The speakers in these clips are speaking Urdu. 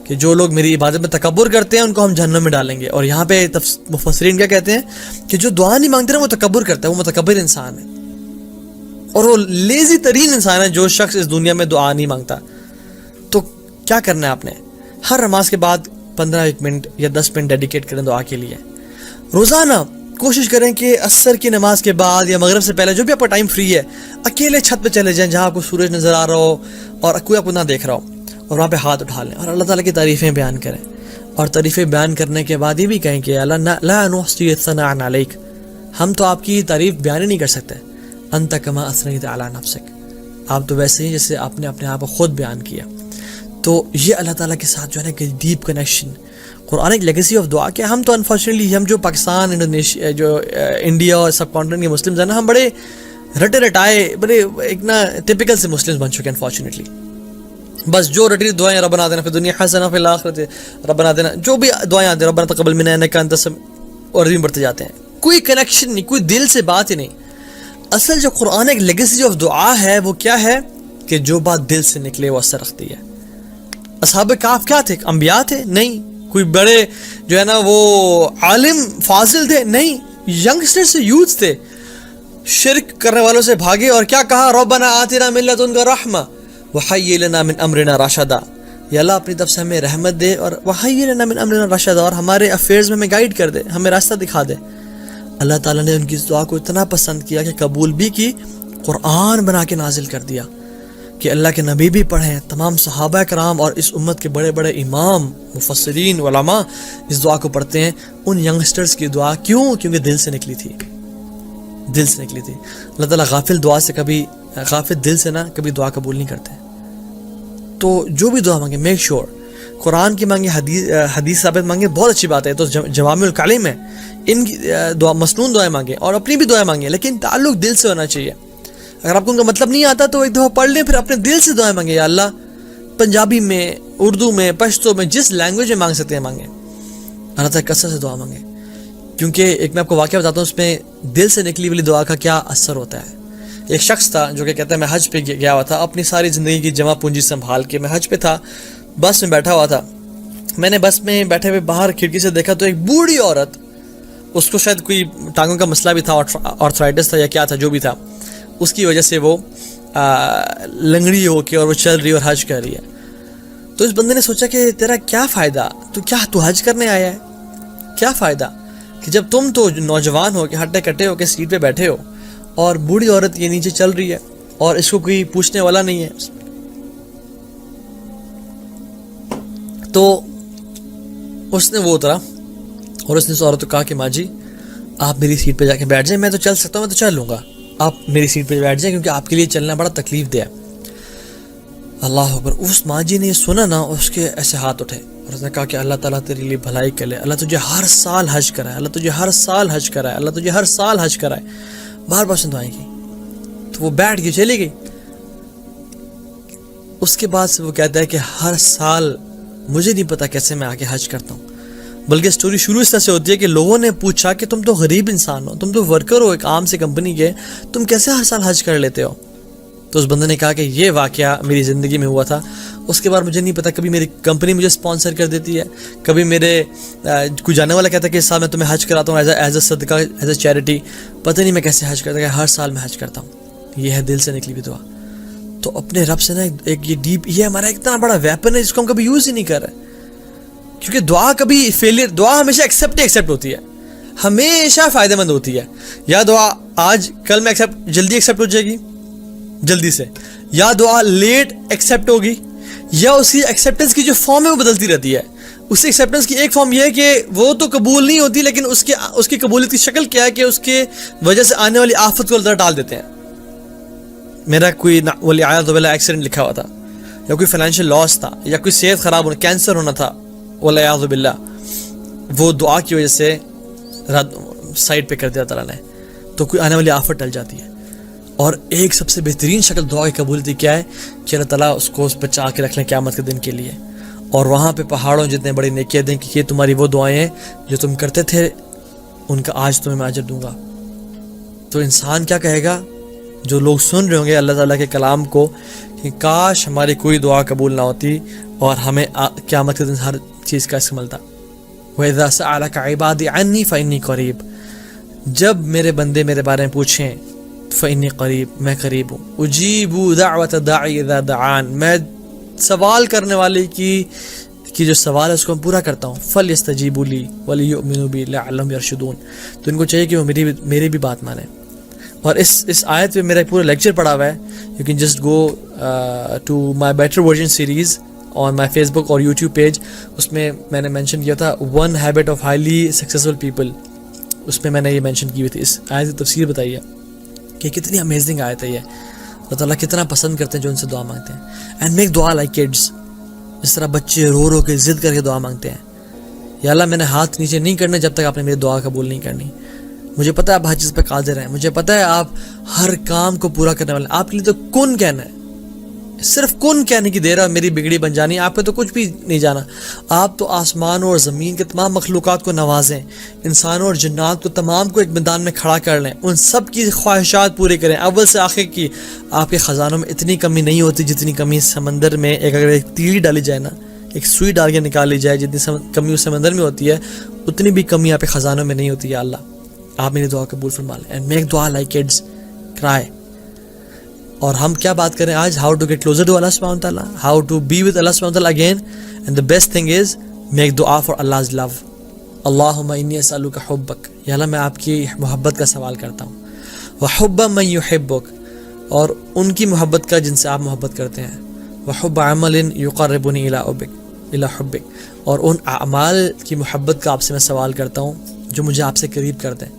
کہ جو لوگ میری عبادت میں تکبر کرتے ہیں ان کو ہم جہنم میں ڈالیں گے. اور یہاں پہ مفسرین کیا کہتے ہیں کہ جو دعا نہیں مانگتے نا وہ تکبر کرتا ہے, وہ متکبر انسان ہے, اور وہ لیزی ترین انسان ہے جو شخص اس دنیا میں دعا نہیں مانگتا. تو کیا کرنا ہے آپ نے, ہر نماز کے بعد 15 منٹ یا 10 منٹ ڈیڈیکیٹ کریں دعا کے لیے. روزانہ کوشش کریں کہ عصر کی نماز کے بعد یا مغرب سے پہلے جو بھی آپ کا ٹائم فری ہے, اکیلے چھت پہ چلے جائیں جہاں آپ کو سورج نظر آ رہا ہو اور کوئی آپ کو نہ دیکھ رہا ہو, اور وہاں پہ ہاتھ اٹھا لیں اور اللہ تعالیٰ کی تعریفیں بیان کریں. اور تعریفیں بیان کرنے کے بعد یہ بھی کہیں کہ اللہ لا نحصی ثناء علیک, ہم تو آپ کی تعریف بیان ہی نہیں کر سکتے. انت کما اثنیت علی نفسک, آپ تو ویسے ہی جیسے آپ نے اپنے آپ کو خود بیان کیا. تو یہ اللہ تعالیٰ کے ساتھ جو ہے نا کہ ڈیپ کنیکشن, قرآن ایک لیگیسی آف دعا. کہ ہم تو انفارچونیٹلی ہم جو پاکستان, انڈونیشیا, جو انڈیا اور سب کانٹیننٹ کے مسلمز ہیں نا, ہم بڑے رٹے رٹائے, بڑے ایک نا ٹپیکل سے مسلمز بن چکے ہیں انفارچونیٹلی. بس جو رٹی دعائیں, ربنا آتنا فی الدنیا حسنہ فی الآخرۃ, ربنا آتنا, جو بھی دعائیں آتی ہیں, ربنا تقبل منا انک انت السمیع, اور بھی بڑھتے جاتے ہیں. کوئی کنیکشن نہیں, کوئی دل سے بات ہی نہیں. اصل جو قرآن ایک لیگیسی آف دعا ہے وہ کیا ہے کہ جو بات دل سے نکلے وہ اثر رکھتی ہے. اصحاب کہف کیا تھے, انبیاء تھے؟ نہیں. کوئی بڑے جو ہے نا وہ عالم فاضل تھے؟ نہیں. ینگسٹر سے, یوتھ تھے, شرک کرنے والوں سے بھاگے اور کیا کہا, ربنا آتنا من لدنک رحمہ وہیئ لنا من امرنا رشدا, یا اللہ اپنی طرف سے ہمیں رحمت دے اور وہیئ لنا من امرنا رشدا, اور ہمارے افیئرز میں ہمیں گائیڈ کر دے, ہمیں راستہ دکھا دے. اللہ تعالیٰ نے ان کی اس دعا کو اتنا پسند کیا کہ قبول بھی کی, قرآن بنا کے نازل کر دیا کہ اللہ کے نبی بھی پڑھیں, تمام صحابہ کرام اور اس امت کے بڑے بڑے امام, مفسرین, علماء اس دعا کو پڑھتے ہیں. ان ینگسٹرز کی دعا کیوں؟ کیونکہ دل سے نکلی تھی, دل سے نکلی تھی. اللہ تعالیٰ غافل دعا سے کبھی, غافل دل سے نا کبھی دعا قبول نہیں کرتے. تو جو بھی دعا مانگے میک شور قرآن کی مانگے, حدیث ثابت مانگے, بہت اچھی بات ہے. تو جوامع الکلم ہے, ان کی دعا مسنون دعائیں مانگیں اور اپنی بھی دعائیں مانگیں, لیکن تعلق دل سے ہونا چاہیے. اگر آپ کو ان کا مطلب نہیں آتا تو ایک دفعہ پڑھ لیں, پھر اپنے دل سے دعائیں مانگیں. یا اللہ, پنجابی میں, اردو میں, پشتو میں, جس لینگویج میں مانگ سکتے ہیں مانگیں. اللہ تعالیٰ کثرت سے دعا مانگیں, کیونکہ ایک میں آپ کو واقعہ بتاتا ہوں, اس میں دل سے نکلی والی دعا کا کیا اثر ہوتا ہے. ایک شخص تھا جو کہ کہتا ہے میں حج پہ گیا ہوا تھا, اپنی ساری زندگی کی جمع پونجی سنبھال کے میں حج پہ تھا, بس میں بیٹھا ہوا تھا. میں نے بس میں بیٹھے ہوئے باہر کھڑکی سے دیکھا تو ایک بوڑھی عورت, اس کو شاید کوئی ٹانگوں کا مسئلہ بھی تھا, آرتھرائٹس تھا یا کیا تھا, جو بھی تھا, اس کی وجہ سے وہ لنگڑی ہو کے اور وہ چل رہی اور حج کر رہی ہے. تو اس بندے نے سوچا کہ تیرا کیا فائدہ, تو حج کرنے آیا ہے, کیا فائدہ کہ جب تم تو نوجوان ہو کے ہٹے کٹے ہو کے سیٹ پہ بیٹھے ہو اور بوڑھی عورت یہ نیچے چل رہی ہے اور اس کو کوئی پوچھنے والا نہیں ہے. تو اس نے وہ اترا اور اس نے اس عورت کو کہا کہ ماں جی آپ میری سیٹ پہ جا کے بیٹھ جائیں, میں تو چل سکتا ہوں, میں تو چل لوں گا, آپ میری سیٹ پہ بیٹھ جائیں کیونکہ آپ کے لیے چلنا بڑا تکلیف دہ ہے. اللہ اکبر. اس ماں جی نے یہ سنا نا, اس کے ایسے ہاتھ اٹھے اور اس نے کہا کہ اللہ تعالیٰ تیرے لیے بھلائی کرے, اللہ تجھے ہر سال حج کرائے, اللہ تجھے ہر سال حج کرائے, اللہ تجھے ہر سال حج کرائے. بار بار دعائیں کی. تو وہ بیٹھ گئی, چلی گئی. اس کے بعد سے وہ کہتا ہے کہ ہر سال مجھے نہیں پتا کیسے میں آگے حج کرتا ہوں, بلکہ سٹوری شروع اس طرح سے ہوتی ہے کہ لوگوں نے پوچھا کہ تم تو غریب انسان ہو, تم تو ورکر ہو ایک عام سی کمپنی کے, تم کیسے ہر سال حج کر لیتے ہو. تو اس بندے نے کہا کہ یہ واقعہ میری زندگی میں ہوا تھا, اس کے بعد مجھے نہیں پتا, کبھی میری کمپنی مجھے اسپانسر کر دیتی ہے, کبھی میرے کوئی جانے والا کہتا ہے کہ اس سال میں تمہیں حج کراتا ہوں ایز اے صدقہ, ایز اے چیریٹی, پتہ نہیں میں کیسے حج کرتا, کہ ہر سال میں حج کرتا ہوں. یہ ہے دل سے نکلی ہوئی دعا. تو اپنے رب سے نا ایک یہ ڈیپ, یہ ہمارا اتنا بڑا ویپن ہے جس کو ہم کبھی یوز ہی نہیں کر رہے, کیونکہ دعا کبھی فیلئر, دعا ہمیشہ ایکسیپٹ ہوتی ہے, ہمیشہ فائدہ مند ہوتی ہے. یا دعا آج کل میں جلدی ایکسیپٹ ہو جائے گی جلدی سے, یا دعا لیٹ ایکسیپٹ ہوگی, یا اس کی ایکسیپٹنس کی جو فارم ہے وہ بدلتی رہتی ہے. اس ایکسیپٹنس کی ایک فارم یہ ہے کہ وہ تو قبول نہیں ہوتی, لیکن اس کی قبولیت کی شکل کیا ہے کہ اس کے وجہ سے آنے والی آفت کو اللہ ٹال دیتے ہیں. میرا کوئی والعیاذ باللہ ایکسیڈنٹ لکھا ہوا تھا, یا کوئی فائنینشیل لاس تھا, یا کوئی صحت خراب ہونا, کینسر ہونا تھا, والعیاذ باللہ, وہ دعا کی وجہ سے سائڈ پہ کر دیا تعالیٰ نے, تو کوئی آنے والی آفت ٹل جاتی ہے. اور ایک سب سے بہترین شکل دعا کی قبولیت کیا ہے کہ اللہ تعالیٰ اس کو بچا کے رکھ لیں قیامت کے دن کے لیے, اور وہاں پہ پہاڑوں جتنے بڑی نیکیاں دیں کہ یہ تمہاری وہ دعائیں ہیں جو تم کرتے تھے, ان کا آج تمہیں میں اجر دوں گا. تو انسان کیا کہے گا, جو لوگ سن رہے ہوں گے اللہ تعالیٰ کے کلام کو, کہ کاش ہماری کوئی دعا قبول نہ ہوتی, اور ہمیں قیامت کے دن ہر چیز کا استعمال تھا. وَإِذَا سَأَلَكَ عِبَادِي عَنِّي فَإِنِّي قَرِيبٌ. جب میرے بندے میرے بارے میں پوچھیں فَإِنِّي قَرِيب، میں قریب ہوں. أُجِيبُ دَعْوَةَ الدَّاعِ إِذَا دَعَانِ، میں سوال کرنے والے کی جو سوال ہے اس کو میں پورا کرتا ہوں. فَلْيَسْتَجِيبُوا لِي وَلْيُؤْمِنُوا بِي لَعَلَّهُمْ يَرْشُدُونَ. تو ان کو چاہیے کہ وہ میری بھی بات مانیں. اور اس آیت پہ میرا پورا لیکچر پڑا ہوا ہے. You can just go to my better version series on my Facebook اور یوٹیوب پیج. اس میں میں نے مینشن کیا تھا 1 habit of highly successful people. اس میں نے یہ مینشن کی ہوئی تھی. اس آیت کی تفسیر بتائی ہے کہ کتنی امیزنگ آیت ہے یہ. اللہ تعالیٰ کتنا پسند کرتے ہیں جو ان سے دعا مانگتے ہیں. اینڈ میک دعا لائک کڈس. اس طرح بچے رو رو کے ضد کر کے دعا مانگتے ہیں. یا اللہ میں نے ہاتھ نیچے نہیں کرنے جب تک آپ نے میری دعا قبول نہیں کرنی. مجھے پتہ ہے آپ ہر چیز پہ قادر ہیں. مجھے پتہ ہے آپ ہر کام کو پورا کرنے والے. آپ کے لیے تو کن کہنا ہے, صرف کن کہنے کی دیر ہے, میری بگڑی بن جانی. آپ پہ تو کچھ بھی نہیں جانا. آپ تو آسمانوں اور زمین کے تمام مخلوقات کو نوازیں, انسانوں اور جنات کو تمام کو ایک میدان میں کھڑا کر لیں, ان سب کی خواہشات پوری کریں اول سے آخر کی. آپ کے خزانوں میں اتنی کمی نہیں ہوتی جتنی کمی سمندر میں اگر ایک تیلی ڈالی جائے نا, ایک سوئی ڈال کے نکال لی جائے, جتنی کمی اس سمندر میں ہوتی ہے اتنی بھی کمی آپ کے خزانوں میں نہیں ہوتی. یا اللہ آپ میری دعا قبول فرما لیں. اینڈ میک دعا لائک کڈس کرائے. اور ہم کیا بات کریں آج, how to get closer to Allah سبحانہ وتعالی, how to be with Allah سبحانہ وتعالی again. And the best thing is make دعا فار اللہز لو. اللہم انی اسألک حبک, یا اللہ میں آپ کی محبت کا سوال کرتا ہوں. وحب من یحبک, اور ان کی محبت کا جن سے آپ محبت کرتے ہیں. وحب عمل یقربنی الی حبک, اور ان اعمال کی محبت کا آپ سے میں سوال کرتا ہوں جو مجھے آپ سے قریب کر دیں.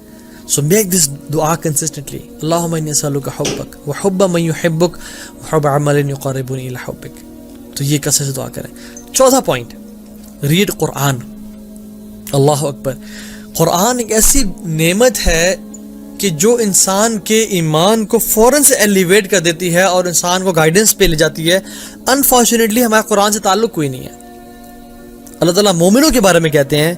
So make this dua consistently. Allahumma inni as'aluka hubbak wa hubba man yuhibbuk wa hubba 'amalin yuqarribuni ila hubbik. تو یہ کثرت سے دعا کریں. چوتھا پوائنٹ, ریڈ قرآن. اللہ اکبر. قرآن ایک ایسی نعمت ہے کہ جو انسان کے ایمان کو فوراً سے ایلیویٹ کر دیتی ہے اور انسان کو گائیڈنس پہ لے جاتی ہے. انفارچونیٹلی ہمارا قرآن سے تعلق کوئی نہیں ہے. اللہ تعالیٰ مومنوں کے بارے میں کہتے ہیں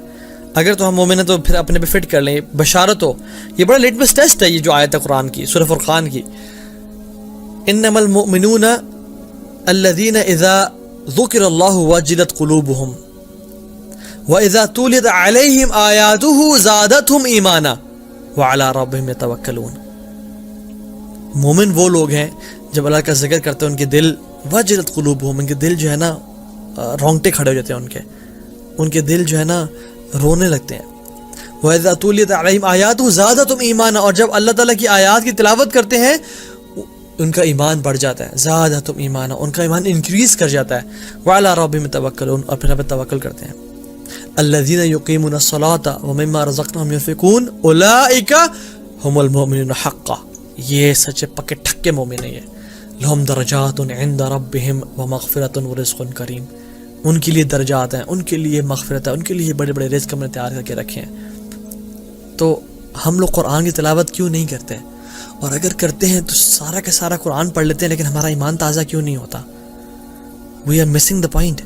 اگر تو ہم مومن ہیں تو پھر اپنے پہ فٹ کر لیں, بشارت ہو. یہ بڑا لیٹمس ٹیسٹ ہے یہ جو آیت ہے قرآن کی, سورہ فرقان کی. انما المؤمنون الذین اذا ذکر اللہ وجلت قلوبهم واذا توليت علیہم آیاتہ زادتہم ایمانا وعلی ربہم یتوکلون. مومن وہ لوگ ہیں جب اللہ کا ذکر کرتے ہیں ان کے دل وجلت قلوبهم, ان کے دل جو ہے نا رونگٹے کھڑے ہو جاتے ہیں, ان کے دل جو ہے نا رونے لگتے ہیں. وَإِذَا تُلِيَتْ عَلَيْهِمْ آيَاتُهُ زَادَتْهُمْ إِيمَانًا, اور جب اللہ تعالیٰ کی آیات کی تلاوت کرتے ہیں ان کا ایمان بڑھ جاتا ہے. زَادَتْهُمْ إِيمَانًا, ان کا ایمان انکریز کر جاتا ہے. وَعَلَىٰ رَبِّهِمْ يَتَوَكَّلُونَ, اور پھر آپ توکل کرتے ہیں. الَّذِينَ يُقِيمُونَ الصَّلَاةَ وَمِمَّا رَزَقْنَاهُمْ يُنْفِقُونَ أُولَٰئِكَ هُمُ الْمُؤْمِنُونَ حَقًّا. یہ سچے پکے ٹھکے مومن ہیں. لَهُمْ دَرَجَاتٌ عِندَ رَبِّهِمْ وَمَغْفِرَةٌ وَرِزْقٌ كَرِيمٌ. ان کے لیے درجات ہیں, ان کے لیے مغفرت ہے, ان کے لیے بڑے بڑے رزق ہم نے تیار کر کے رکھے ہیں. تو ہم لوگ قرآن کی تلاوت کیوں نہیں کرتے, اور اگر کرتے ہیں تو سارا کا سارا قرآن پڑھ لیتے ہیں لیکن ہمارا ایمان تازہ کیوں نہیں ہوتا. We are missing the point.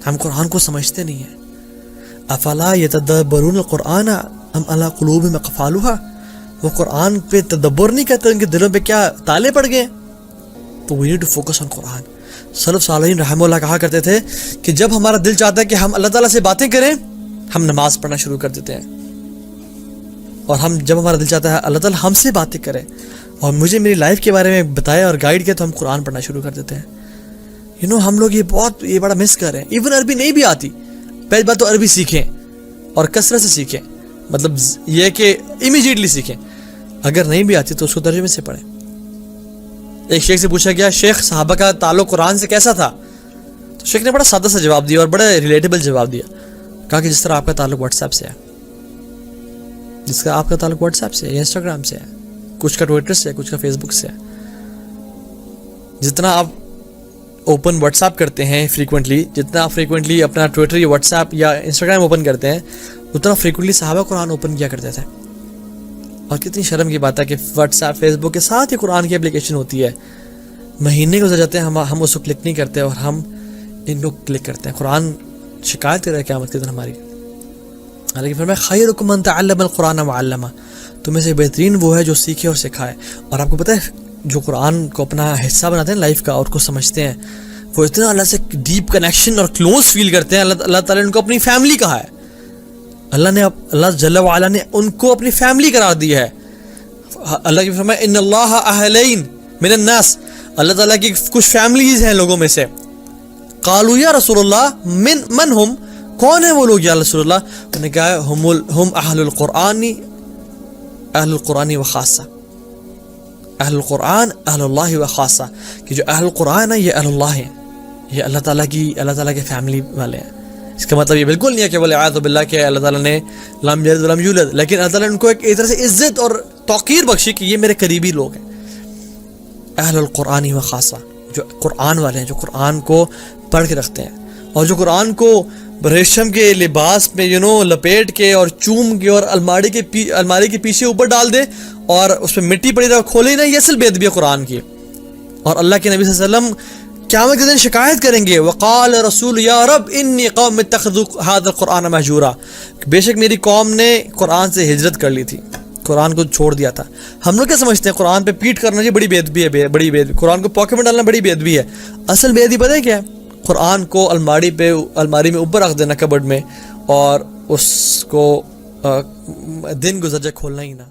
ہم قرآن کو سمجھتے نہیں ہیں. افلا یتدبرون القرآن ام علی قلوب اقفالها, وہ قرآن پہ تدبر نہیں کرتے, ان کے دلوں پہ کیا تالے پڑ گئے. تو we need to focus on Quran. سلف صالحین رحمہ اللہ کہا کرتے تھے کہ جب ہمارا دل چاہتا ہے کہ ہم اللہ تعالیٰ سے باتیں کریں, ہم نماز پڑھنا شروع کر دیتے ہیں. اور جب ہمارا دل چاہتا ہے اللہ تعالیٰ ہم سے باتیں کرے اور مجھے میری لائف کے بارے میں بتائے اور گائیڈ کرے, تو ہم قرآن پڑھنا شروع کر دیتے ہیں. ہم لوگ یہ بڑا مس کر رہے ہیں. ایون عربی نہیں بھی آتی, پہلی بات تو عربی سیکھیں اور کثرت سے سیکھیں, مطلب یہ کہ امیجیٹلی سیکھیں. اگر نہیں بھی آتی تو اس کو ترجمے سے پڑھیں. ایک شیخ سے پوچھا گیا, شیخ صحابہ کا تعلق قرآن سے کیسا تھا؟ تو شیخ نے بڑا سادہ سا جواب دیا اور بڑا ریلیٹیبل جواب دیا. کہا کہ جس طرح آپ کا تعلق واٹس ایپ سے ہے, جس کا آپ کا تعلق واٹس ایپ سے ہے یا انسٹاگرام سے ہے, کچھ کا ٹویٹر سے ہے, کچھ کا فیس بک سے ہے. جتنا آپ اوپن واٹس ایپ کرتے ہیں فریکوینٹلی, جتنا آپ فریکوینٹلی اپنا ٹویٹر یا واٹس ایپ یا انسٹاگرام اوپن کرتے ہیں, اتنا فریکوینٹلی صحابہ قرآن اوپن کیا کرتے تھے. اور کتنی شرم کی بات ہے کہ واٹس ایپ فیس بک کے ساتھ ہی قرآن کی اپلیکیشن ہوتی ہے. مہینے گزر جاتے ہیں, ہم اس کو کلک نہیں کرتے اور ہم ان کو کلک کرتے ہیں. قرآن شکایت کر رہا ہے قیامت کے دن ہماری. حالانکہ فرمایا خیرکم من تعلم القرآن وعلمہ, تمہیں سے بہترین وہ ہے جو سیکھے اور سکھائے. اور آپ کو پتہ ہے جو قرآن کو اپنا حصہ بناتے ہیں لائف کا اور کو سمجھتے ہیں, وہ اتنا اللہ سے ڈیپ کنیکشن اور کلوز فیل کرتے ہیں. اللہ تعالیٰ نے ان کو اپنی فیملی کہا ہے. اللہ جل وعلا نے ان کو اپنی فیملی قرار دی ہے. اللہ کی فرمایا ان اللہ اہلین من الناس, اللہ تعالیٰ کی کچھ فیملیز ہیں لوگوں میں سے. قالوا یا رسول اللہ من ہم, کون ہیں وہ لوگ یا رسول اللہ؟ انہوں نے کہا ہم اہل القرآن و خاصہ, اہل القرآن اہل اللہ و خاصہ, کہ جو اہل القرآن ہے یہ اہل اللہ ہیں, یہ اللہ تعالیٰ کے فیملی والے ہیں. اس کا مطلب یہ بالکل نہیں ہے کہ والعیاذ باللہ کہ اللہ تعالیٰ نے لم یلد ولم یولد, لیکن اللہ تعالیٰ نے ان کو ایک طرح سے عزت اور توقیر بخشی کہ یہ میرے قریبی لوگ ہیں. اہل القرآن و خاصہ, جو قرآن والے ہیں, جو قرآن کو پڑھ کے رکھتے ہیں, اور جو قرآن کو ریشم کے لباس میں لپیٹ کے اور چوم کے اور الماری کے پیچھے اوپر ڈال دے اور اس پہ مٹی پڑی رہے کھولے نا, یہ اصل بے ادبی ہے قرآن کی. اور اللہ کے نبی صلی اللہ علیہ وسلم قیامت کے دن شکایت کریں گے, وقال رسول یا رب انی قوم اتخذوا هذا القرآن مہجورا, بے شک میری قوم نے قرآن سے ہجرت کر لی تھی, قرآن کو چھوڑ دیا تھا. ہم لوگ کیا سمجھتے ہیں قرآن پہ پیٹ کرنا یہ بڑی بے ادبی ہے, بڑی بے ادبی, قرآن کو پاکٹ میں ڈالنا بڑی بے ادبی ہے. اصل بے ادبی پتہ ہے کیا ہے؟ قرآن کو الماری میں اوپر رکھ دینا کبڈ میں, اور اس کو دن گزر جائے کھولنا ہی نہ.